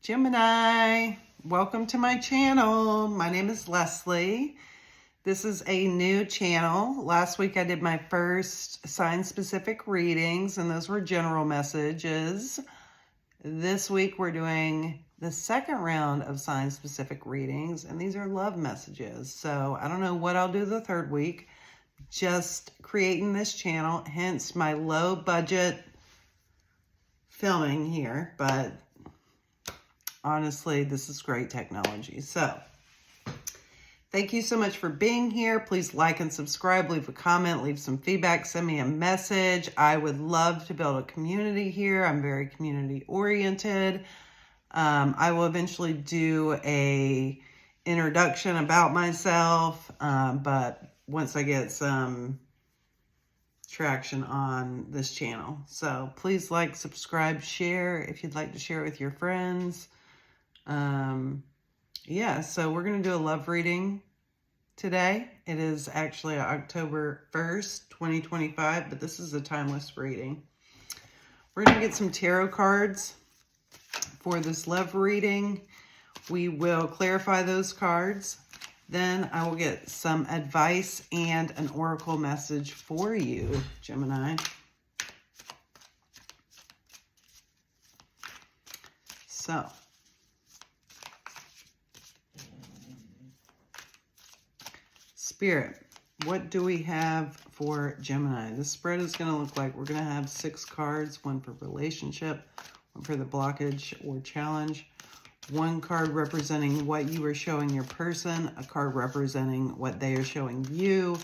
Gemini, welcome to my channel. My name is Leslie. This is a new channel. Last week I did my first sign-specific readings, and those were general messages. This week we're doing the second round of sign-specific readings, and these are love messages. So I don't know what I'll do the third week. Just creating this channel, hence my low budget filming here, but honestly, this is great technology. So, thank you so much for being here. Please like and subscribe, leave a comment, leave some feedback, send me a message. I would love to build a community here. I'm very community oriented. I will eventually do a introduction about myself, but once I get some traction on this channel. So please like, subscribe, share if you'd like to share with your friends. Yeah, so we're going to do a love reading today. It is actually October 1st, 2025, but this is a timeless reading. We're going to get some tarot cards for this love reading. We will clarify those cards. Then I will get some advice and an oracle message for you, Gemini. So, Spirit, what do we have for Gemini? This spread is going to look like we're going to have 6 cards, one for relationship, one for the blockage or challenge, one card representing what you are showing your person, a card representing what they are showing you,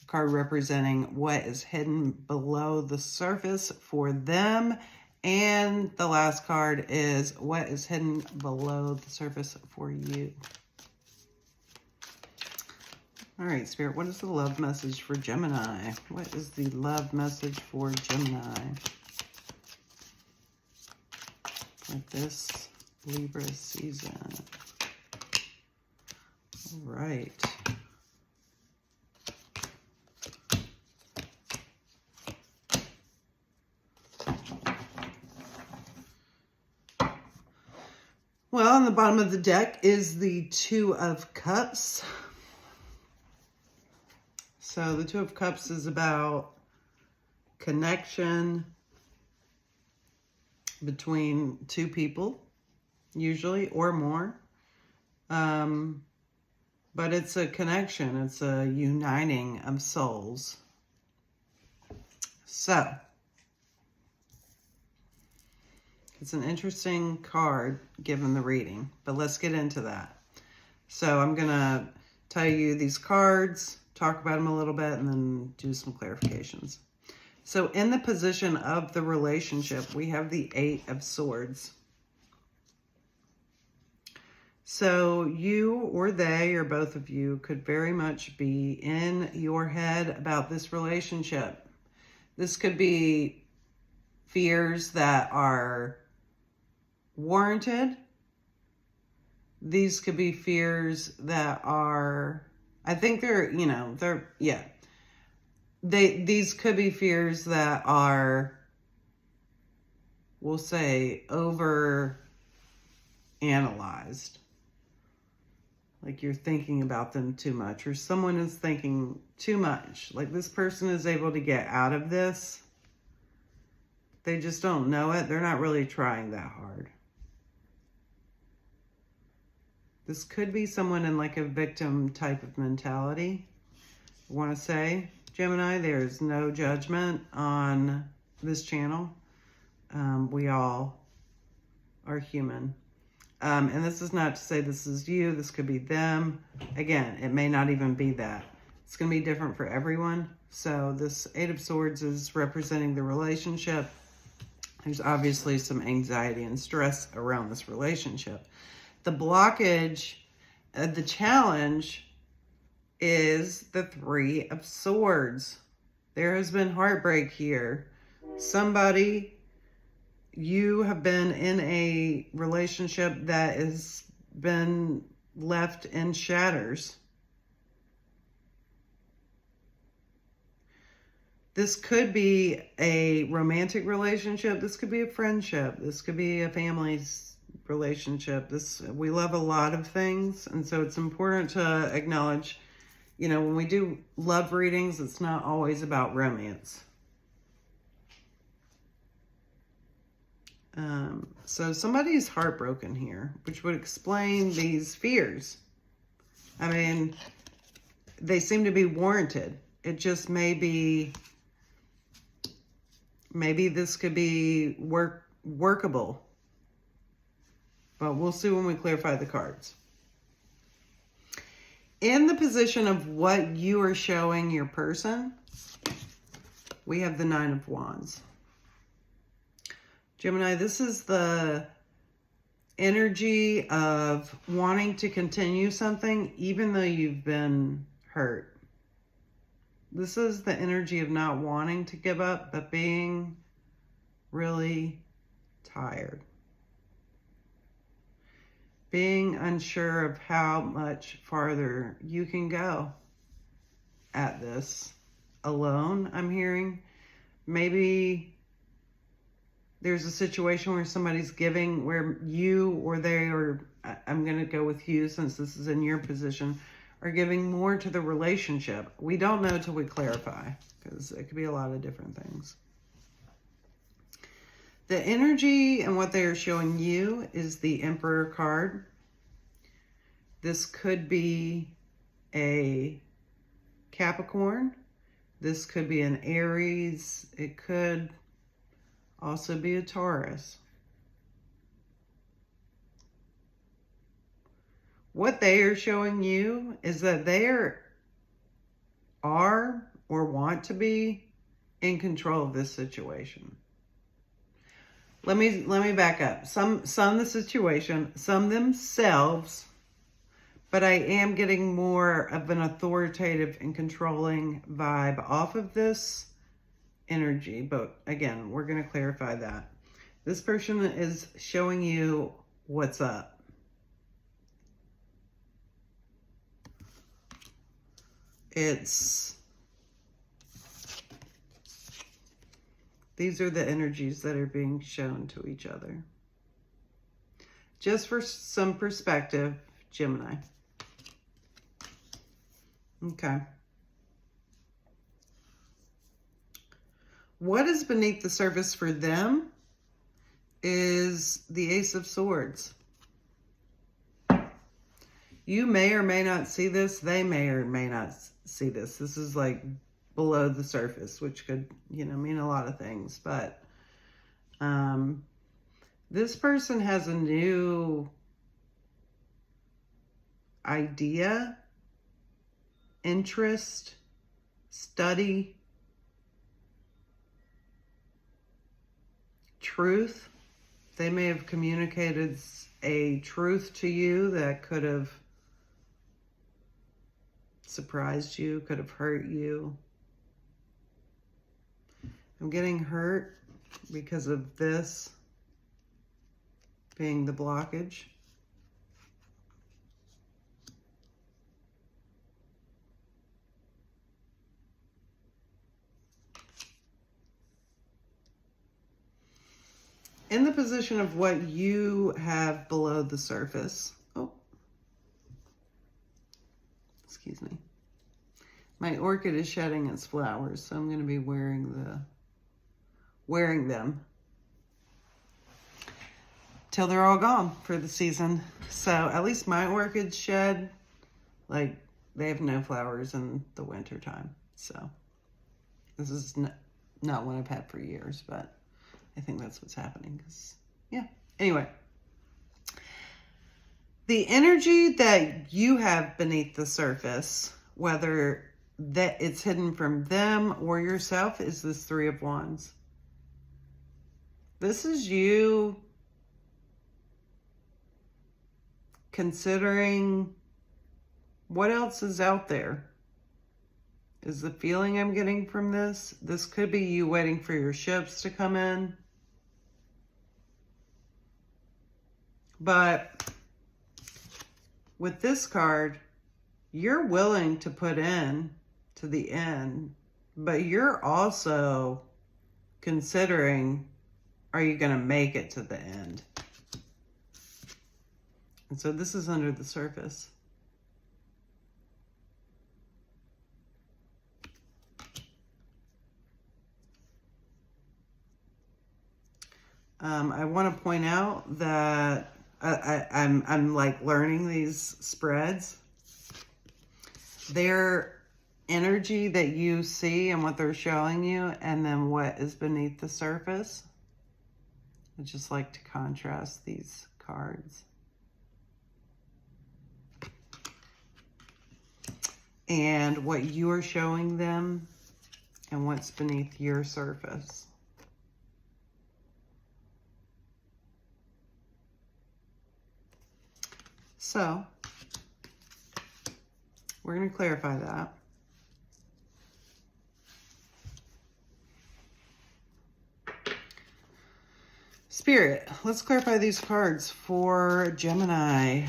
a card representing what is hidden below the surface for them, and the last card is what is hidden below the surface for you. All right, Spirit, what is the love message for Gemini? What is the love message for Gemini for this Libra season? All right. Well, on the bottom of the deck is the Two of Cups. So the Two of Cups is about connection between two people, usually, or more. But it's a connection. It's a uniting of souls. So, it's an interesting card given the reading, but let's get into that. So I'm going to tell you these cards, talk about them a little bit, and then do some clarifications. So in the position of the relationship, we have the 8 of Swords. So you or they or both of you could very much be in your head about this relationship. This could be fears that are warranted. These could be fears that are, I think these could be fears that are, we'll say, over analyzed. Like you're thinking about them too much, or someone is thinking too much. Like this person is able to get out of this. They just don't know it. They're not really trying that hard. This could be someone in like a victim type of mentality. I want to say, Gemini, there's no judgment on this channel. We all are human. And this is not to say this is you. This could be them. Again, it may not even be that. It's going to be different for everyone. So this 8 of Swords is representing the relationship. There's obviously some anxiety and stress around this relationship. The blockage, the challenge is the 3 of Swords. There has been heartbreak here. Somebody, you have been in a relationship that has been left in shatters. This could be a romantic relationship. This could be a friendship. This could be a family relationship. We love a lot of things, and so it's important to acknowledge, you know, when we do love readings, it's not always about romance. So somebody's heartbroken here, which would explain these fears. I mean, they seem to be warranted. It just maybe this could be workable. But we'll see when we clarify the cards. In the position of what you are showing your person, we have the Nine of Wands. Gemini, this is the energy of wanting to continue something even though you've been hurt. This is the energy of not wanting to give up, but being really tired. Being unsure of how much farther you can go at this alone, I'm hearing. Maybe there's a situation where somebody's giving, where you or they, or I'm going to go with you since this is in your position, are giving more to the relationship. We don't know till we clarify, because it could be a lot of different things. The energy and what they are showing you is the Emperor card. This could be a Capricorn. This could be an Aries. It could also be a Taurus. What they are showing you is that they are or want to be in control of this situation. Let me back up. Some the situation, some themselves, but I am getting more of an authoritative and controlling vibe off of this energy. But again, we're going to clarify that. This person is showing you what's up. These are the energies that are being shown to each other. Just for some perspective, Gemini. Okay. What is beneath the surface for them is the Ace of Swords. You may or may not see this. They may or may not see this. This is like below the surface, which could, mean a lot of things. But this person has a new idea, interest, study, truth. They may have communicated a truth to you that could have surprised you, could have hurt you. I'm getting hurt because of this being the blockage. In the position of what you have below the surface. Oh, excuse me. My orchid is shedding its flowers, so I'm going to be wearing them till they're all gone for the season. So at least my orchids shed, like they have no flowers in the winter time. So this is not one I've had for years, but I think that's what's happening. Yeah. Anyway, the energy that you have beneath the surface, whether that it's hidden from them or yourself, is this Three of Wands. This is you considering what else is out there. Is the feeling I'm getting from this. This could be you waiting for your ships to come in. But with this card, you're willing to put in to the end, but you're also considering, are you going to make it to the end? And so this is under the surface. I want to point out that I'm like learning these spreads. Their energy that you see and what they're showing you, and then what is beneath the surface. I just like to contrast these cards. And what you're showing them and what's beneath your surface. So, we're going to clarify that. Spirit, let's clarify these cards for Gemini.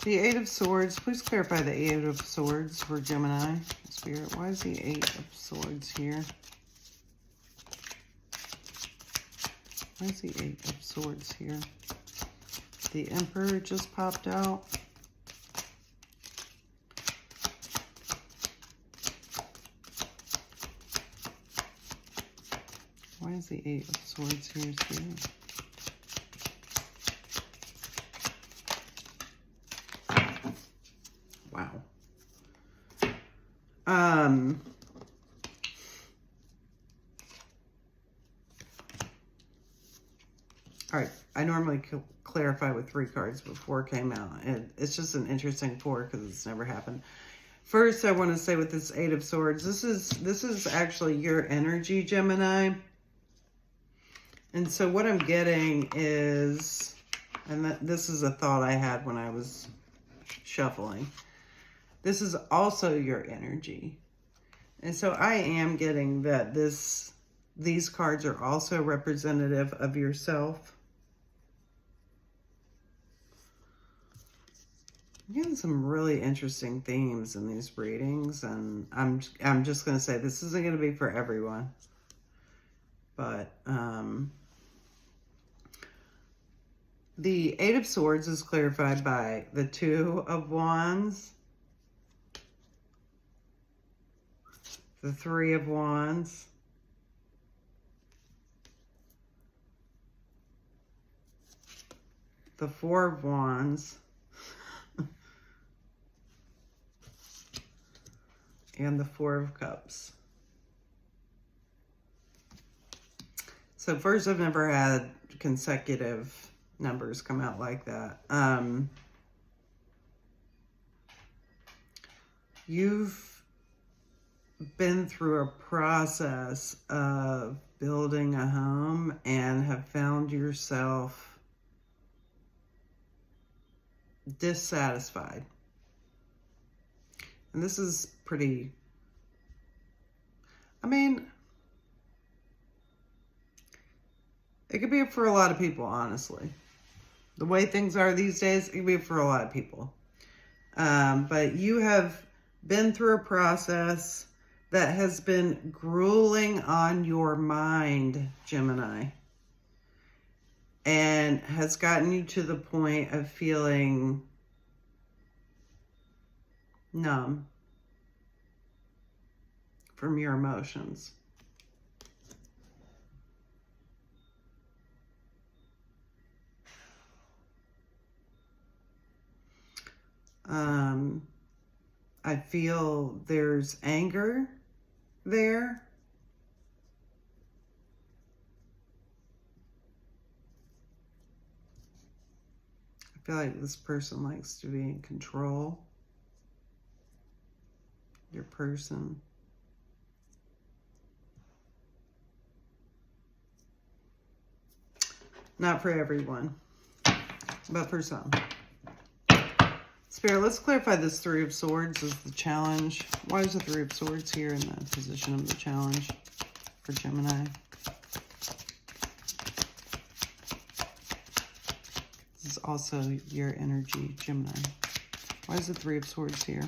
The Eight of Swords. Please clarify the Eight of Swords for Gemini. Spirit, why is the Eight of Swords here? Why is the Eight of Swords here? The Emperor just popped out. Why is the Eight of Swords here, Spirit? Wow. All right, I normally clarify with 3 cards before it came out. And it's just an interesting 4 because it's never happened. First, I want to say with this Eight of Swords, this is actually your energy, Gemini. And so what I'm getting is, and this is a thought I had when I was shuffling. This is also your energy. And so I am getting that these cards are also representative of yourself. I'm getting some really interesting themes in these readings, and I'm just going to say this isn't going to be for everyone. But the Eight of Swords is clarified by the Two of Wands, the Three of Wands, the Four of Wands, and the Four of Cups. So first, I've never had consecutive numbers come out like that. You've been through a process of building a home and have found yourself dissatisfied. And this is pretty, I mean, it could be for a lot of people, honestly. The way things are these days, it could be for a lot of people. But you have been through a process that has been grueling on your mind, Gemini, and has gotten you to the point of feeling numb from your emotions. I feel there's anger there. I feel like this person likes to be in control. Your person. Not for everyone, but for some. Spirit, let's clarify this Three of Swords as the challenge. Why is the Three of Swords here in the position of the challenge for Gemini? This is also your energy, Gemini. Why is the Three of Swords here?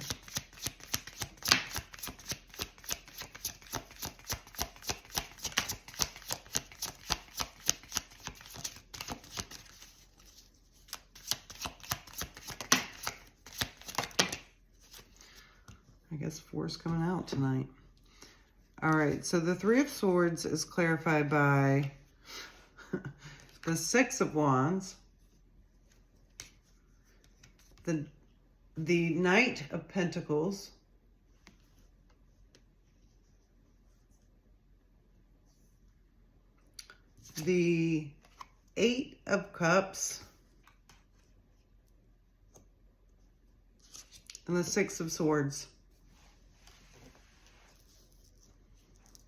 I guess 4's coming out tonight. All right, so the Three of Swords is clarified by the Six of Wands, the Knight of Pentacles, the Eight of Cups, and the Six of Swords.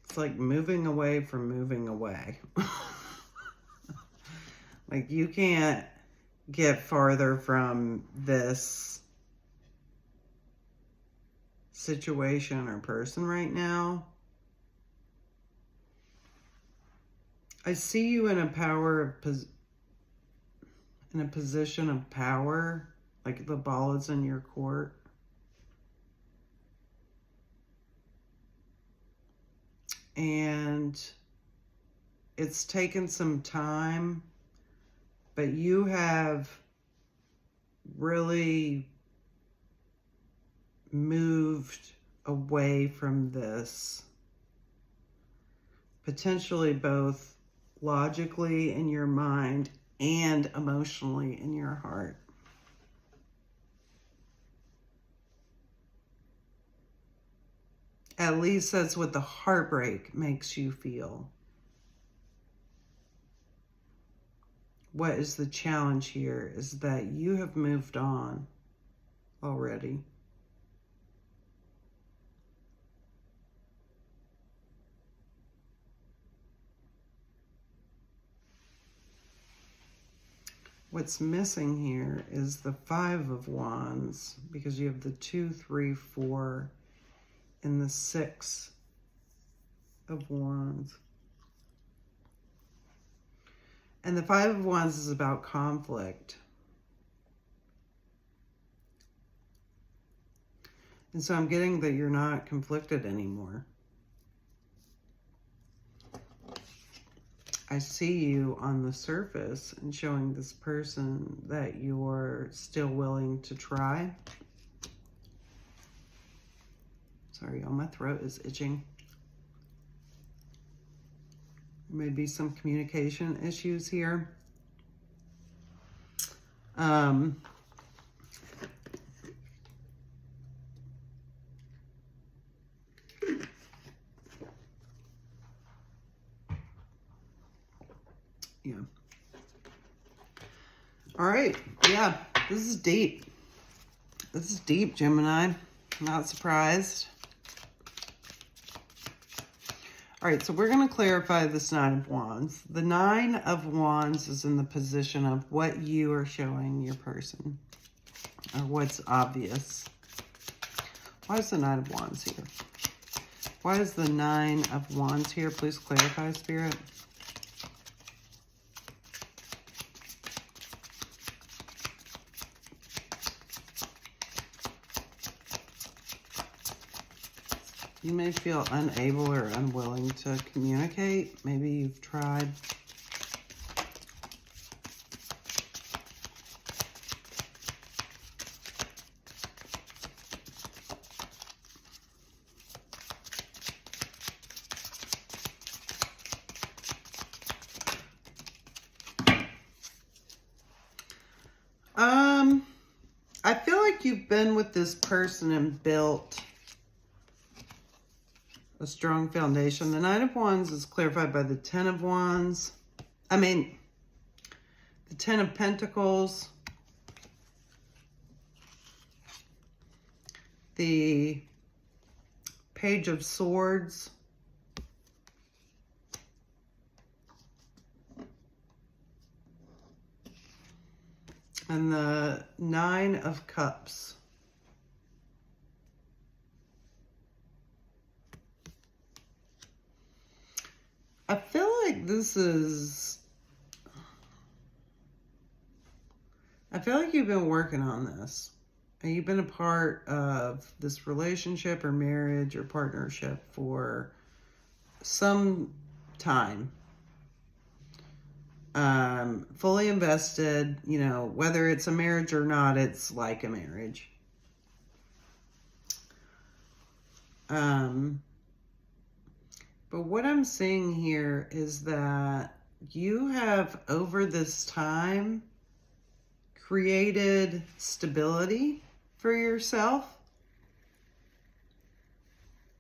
It's like moving away from moving away. Like you can't get farther from this situation or person right now. I see you in a position of power, like the ball is in your court. And it's taken some time, but you have really moved away from this, potentially both logically in your mind and emotionally in your heart. At least that's what the heartbreak makes you feel. What is the challenge here is that you have moved on already. What's missing here is the Five of Wands, because you have the 2, 3, 4, and the Six of Wands. And the Five of Wands is about conflict. And so I'm getting that you're not conflicted anymore. I see you on the surface and showing this person that you're still willing to try. Sorry, y'all, my throat is itching. There may be some communication issues here. Yeah. All right. Yeah, this is deep. This is deep, Gemini. Not surprised. All right, so we're going to clarify this Nine of Wands. The Nine of Wands is in the position of what you are showing your person, or what's obvious. Why is the Nine of Wands here? Why is the Nine of Wands here? Please clarify, Spirit. You may feel unable or unwilling to communicate. Maybe you've tried. I feel like you've been with this person and built a strong foundation. The Nine of Wands is clarified by the Ten of Wands. The Ten of Pentacles. The Page of Swords. And the Nine of Cups. I feel like this is I feel like you've been working on this. And you've been a part of this relationship or marriage or partnership for some time. Fully invested, you know, whether it's a marriage or not, it's like a marriage. But what I'm seeing here is that you have, over this time, created stability for yourself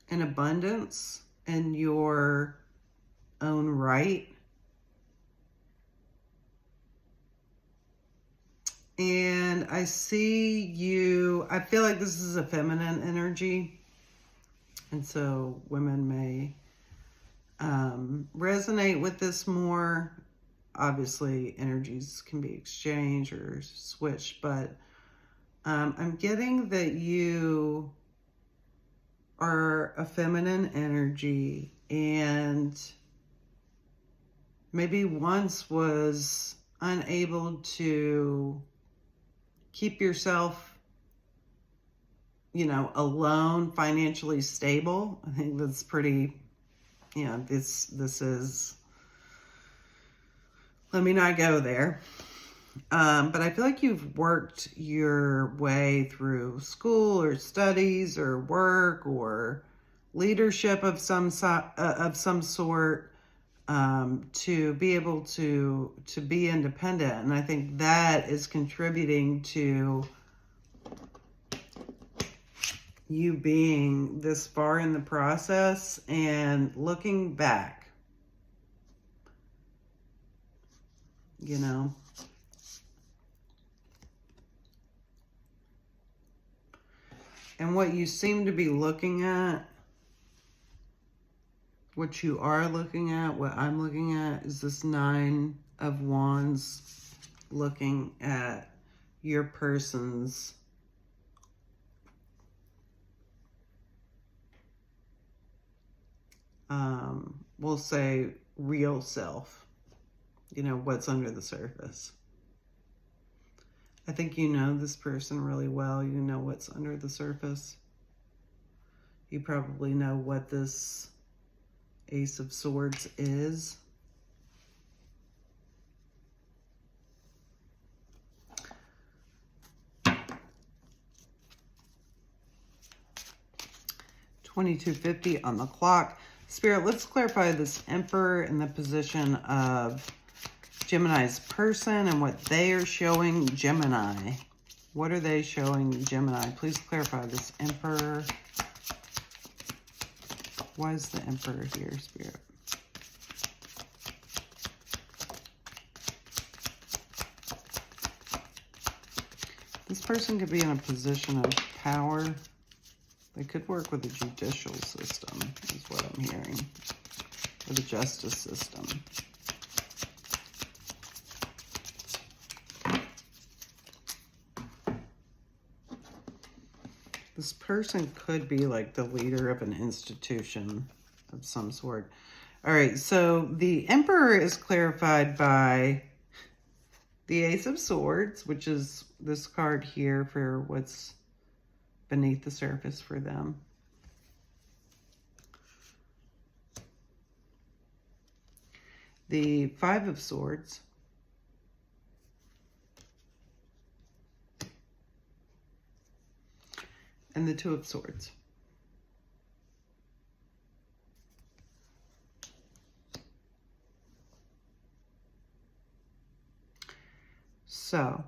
and abundance in your own right. And I see you, I feel like this is a feminine energy. And so women may resonate with this more. Obviously, energies can be exchanged or switched, but I'm getting that you are a feminine energy and maybe once was unable to keep yourself, you know, alone, financially stable. I think that's pretty, you know, this is, let me not go there. But I feel like you've worked your way through school or studies or work or leadership of some sort to be able to be independent. And I think that is contributing to you being this far in the process and looking back, you know. And what you seem to be looking at, what you are looking at, what I'm looking at, is this 9 of Wands looking at your person's we'll say real self, you know, what's under the surface. I think you know this person really well. You know what's under the surface. You probably know what this Ace of Swords is. $22.50 on the clock. Spirit, let's clarify this Emperor in the position of Gemini's person and what they are showing Gemini. What are they showing Gemini? Please clarify this Emperor. Why is the Emperor here, Spirit? This person could be in a position of power. They could work with the judicial system, is what I'm hearing, or the justice system. This person could be like the leader of an institution of some sort. All right, so the Emperor is clarified by the Ace of Swords, which is this card here for what's beneath the surface for them. The 5 of Swords. And the 2 of Swords. So,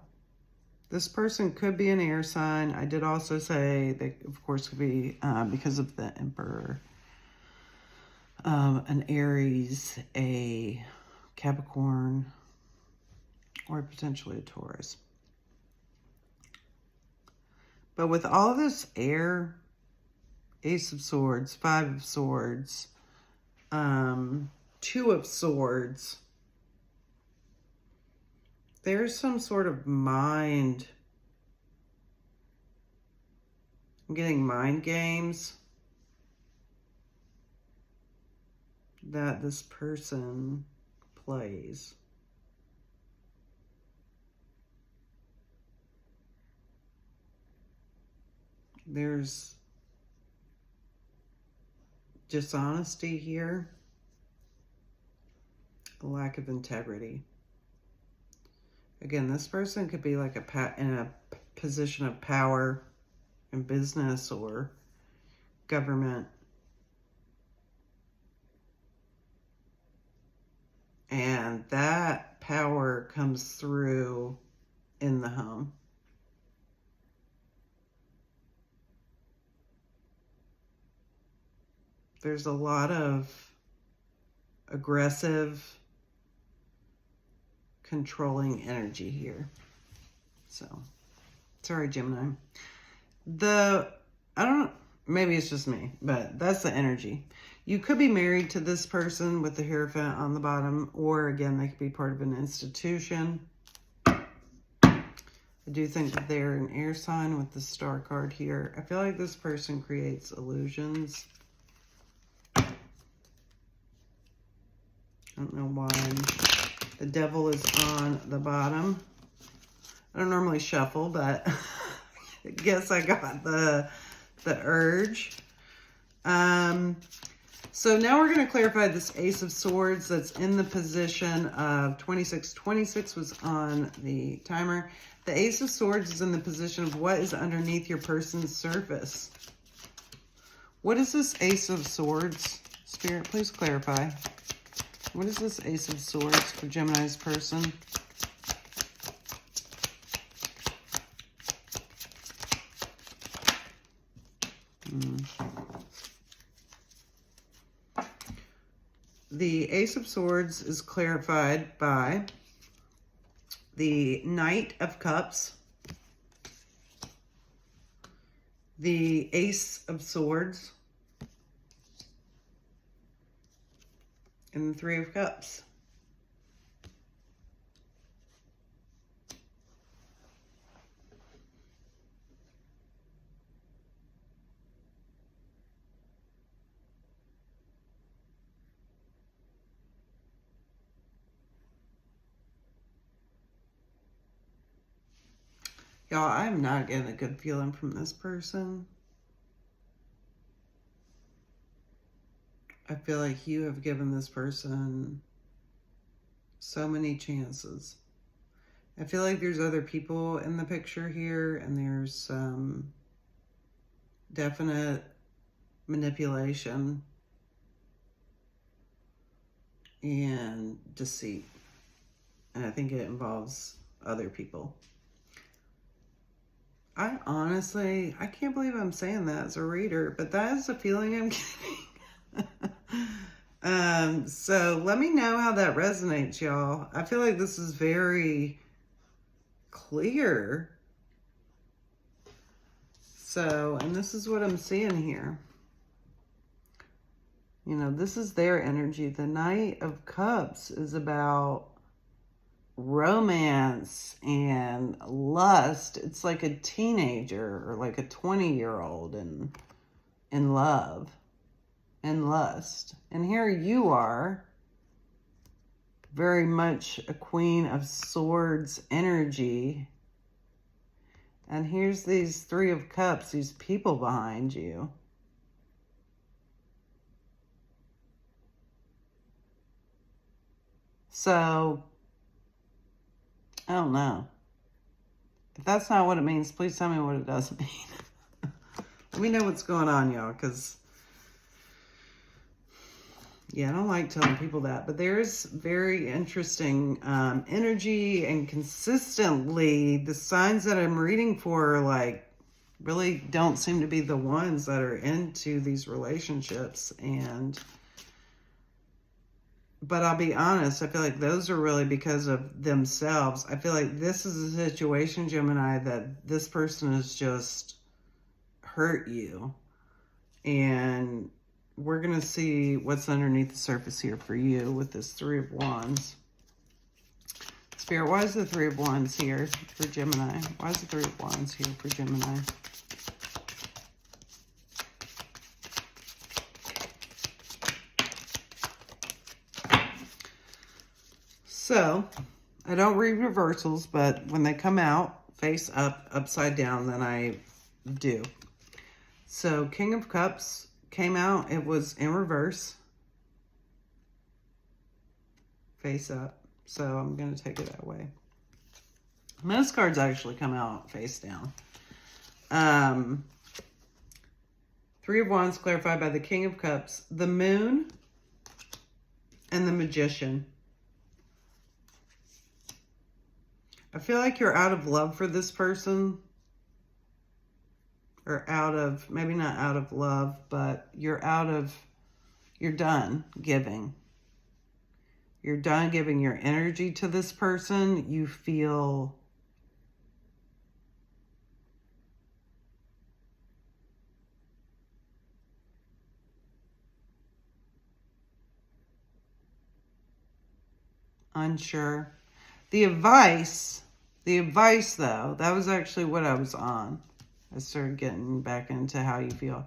this person could be an air sign. I did also say they, of course, could be, because of the Emperor, an Aries, a Capricorn, or potentially a Taurus. But with all this air, Ace of Swords, 5 of Swords, 2 of Swords, there's some sort of mind. I'm getting mind games that this person plays. There's dishonesty here, a lack of integrity. Again, this person could be like in a position of power in business or government. And that power comes through in the home. There's a lot of aggressive, controlling energy here. So, sorry, Gemini. I don't know, maybe it's just me, but that's the energy. You could be married to this person with the Hierophant on the bottom, or again, they could be part of an institution. I do think that they're an air sign with the Star card here. I feel like this person creates illusions. I don't know why. The Devil is on the bottom. I don't normally shuffle, but I guess I got the urge. So now we're going to clarify this Ace of Swords that's in the position of 26. 26 was on the timer. The Ace of Swords is in the position of what is underneath your person's surface. What is this Ace of Swords? Spirit, please clarify. What is this Ace of Swords for Gemini's person? The Ace of Swords is clarified by the Knight of Cups, the Ace of Swords, and the Three of Cups. Y'all, I'm not getting a good feeling from this person. I feel like you have given this person so many chances. I feel like there's other people in the picture here, and there's some definite manipulation and deceit. And I think it involves other people. I can't believe I'm saying that as a reader, but that is the feeling I'm getting. So let me know how that resonates, y'all. I feel like this is very clear. So, and this is what I'm seeing here. You know, this is their energy. The Knight of Cups is about romance and lust. It's like a teenager or like a 20-year-old in love and lust. And here you are, very much a Queen of Swords energy. And here's these Three of Cups, these people behind you. So, I don't know. If that's not what it means, please tell me what it doesn't mean. Let me know what's going on, y'all, because, yeah, I don't like telling people that. But there's very interesting energy, and consistently, the signs that I'm reading for, like, really don't seem to be the ones that are into these relationships. But I'll be honest, I feel like those are really because of themselves. I feel like this is a situation, Gemini, that this person has just hurt you. And we're going to see what's underneath the surface here for you with this Three of Wands. Spirit, why is the Three of Wands here for Gemini? Why is the Three of Wands here for Gemini? So, I don't read reversals, but when they come out face up, upside down, then I do. So King of Cups came out. It was in reverse. Face up. So I'm going to take it that way. Most cards actually come out face down. Three of Wands clarified by the King of Cups, the Moon, and the Magician. I feel like you're out of love for this person. Or out of, maybe not out of love, but you're done giving. You're done giving your energy to this person. You feel unsure. The advice though, that was actually what I was on. I started getting back into how you feel.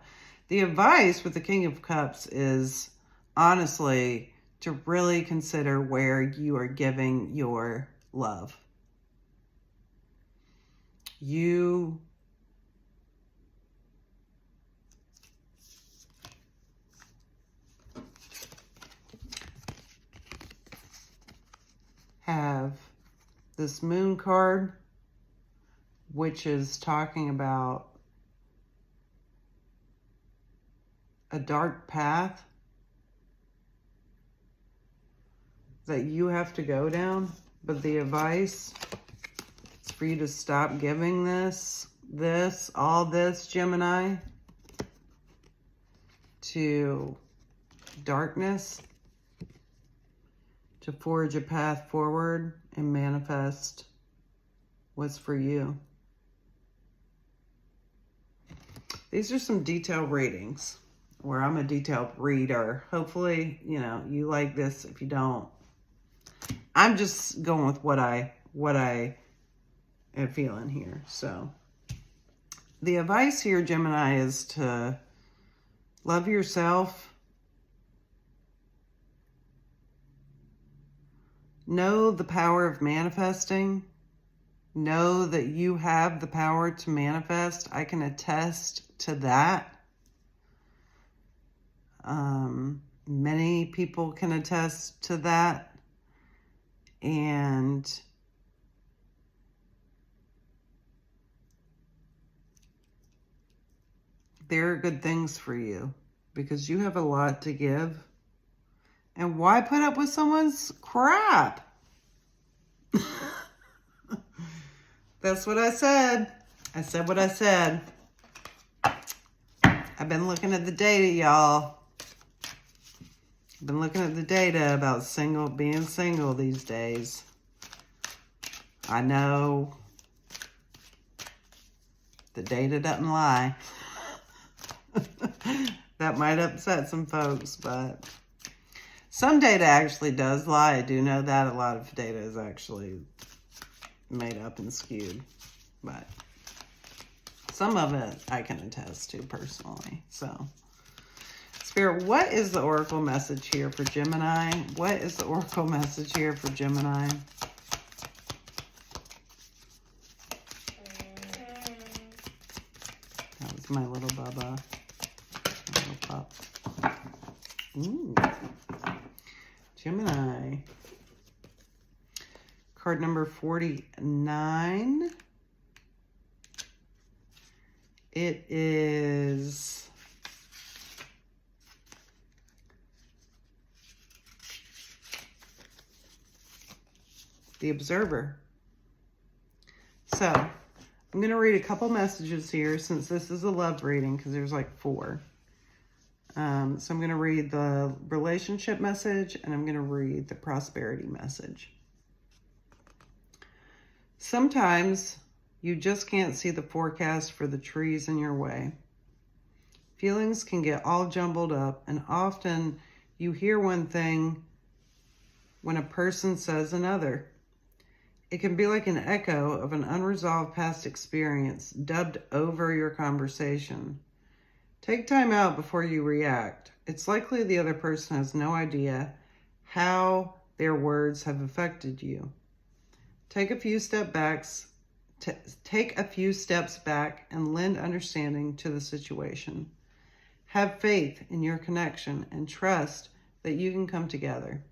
The advice with the King of Cups is honestly to really consider where you are giving your love. You have this Moon card, which is talking about a dark path that you have to go down. But the advice is for you to stop giving all this, Gemini, to darkness, to forge a path forward and manifest what's for you. These are some detailed readings where I'm a detailed reader. Hopefully, you like this. If you don't, I'm just going with what I am feeling here. So the advice here, Gemini, is to love yourself. Know the power of manifesting. Know that you have the power to manifest. I can attest to that. Many people can attest to that. And there are good things for you because you have a lot to give. And why put up with someone's crap? That's what I said. I said what I said. I've been looking at the data, y'all. I've been looking at the data about being single these days. I know the data doesn't lie. That might upset some folks, but some data actually does lie. I do know that. A lot of data is actually made up and skewed, but some of it I can attest to personally. So, Spirit, what is the oracle message here for Gemini? What is the oracle message here for Gemini? That was my little Bubba. My little pup. Ooh. Gemini. Card number 49. It is the Observer. So, I'm going to read a couple messages here since this is a love reading because there's like 4. So I'm going to read the relationship message and I'm going to read the prosperity message. Sometimes you just can't see the forecast for the trees in your way. Feelings can get all jumbled up, and often you hear one thing when a person says another. It can be like an echo of an unresolved past experience dubbed over your conversation. Take time out before you react. It's likely the other person has no idea how their words have affected you. Take a few step backs Take a few steps back and lend understanding to the situation. Have faith in your connection and trust that you can come together.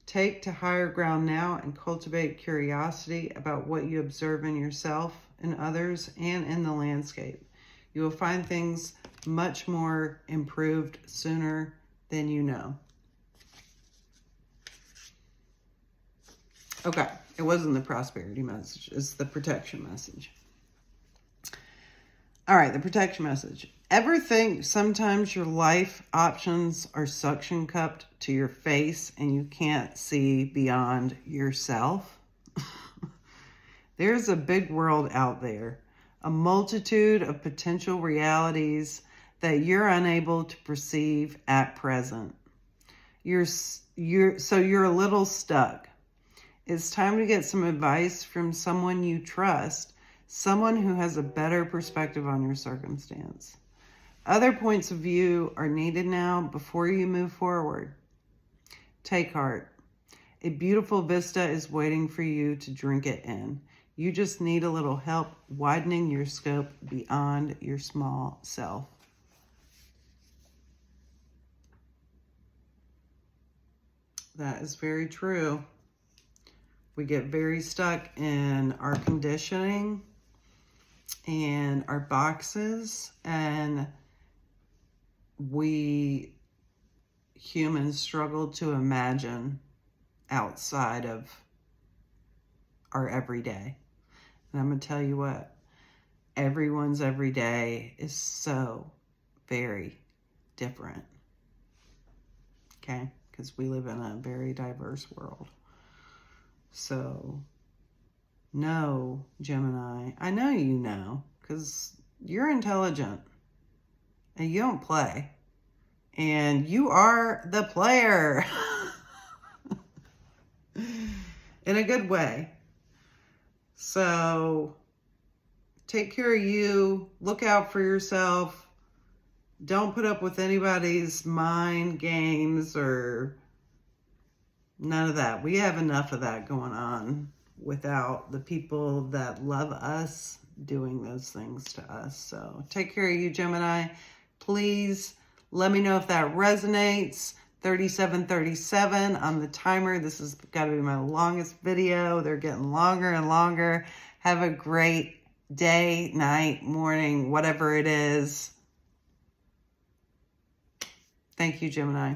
Take to higher ground now and cultivate curiosity about what you observe in yourself, in others, and in the landscape. You will find things much more improved sooner than you know. Okay, it wasn't the prosperity message, it's the protection message. All right, the protection message. Ever think sometimes your life options are suction cupped to your face and you can't see beyond yourself? There's a big world out there, a multitude of potential realities that you're unable to perceive at present. You're a little stuck. It's time to get some advice from someone you trust, someone who has a better perspective on your circumstance. Other points of view are needed now before you move forward. Take heart. A beautiful vista is waiting for you to drink it in. You just need a little help widening your scope beyond your small self. That is very true. We get very stuck in our conditioning and our boxes, and we humans struggle to imagine outside of our everyday. And I'm going to tell you what, everyone's everyday is so very different. Okay? Because we live in a very diverse world. So, no, Gemini, I know you know, because you're intelligent and you don't play. And you are the player in a good way. So, take care of you, look out for yourself. Don't put up with anybody's mind games or none of that. We have enough of that going on without the people that love us doing those things to us. So take care of you, Gemini. Please let me know if that resonates. 3737 on the timer. This has got to be my longest video. They're getting longer and longer. Have a great day, night, morning, whatever it is. Thank you, Gemini.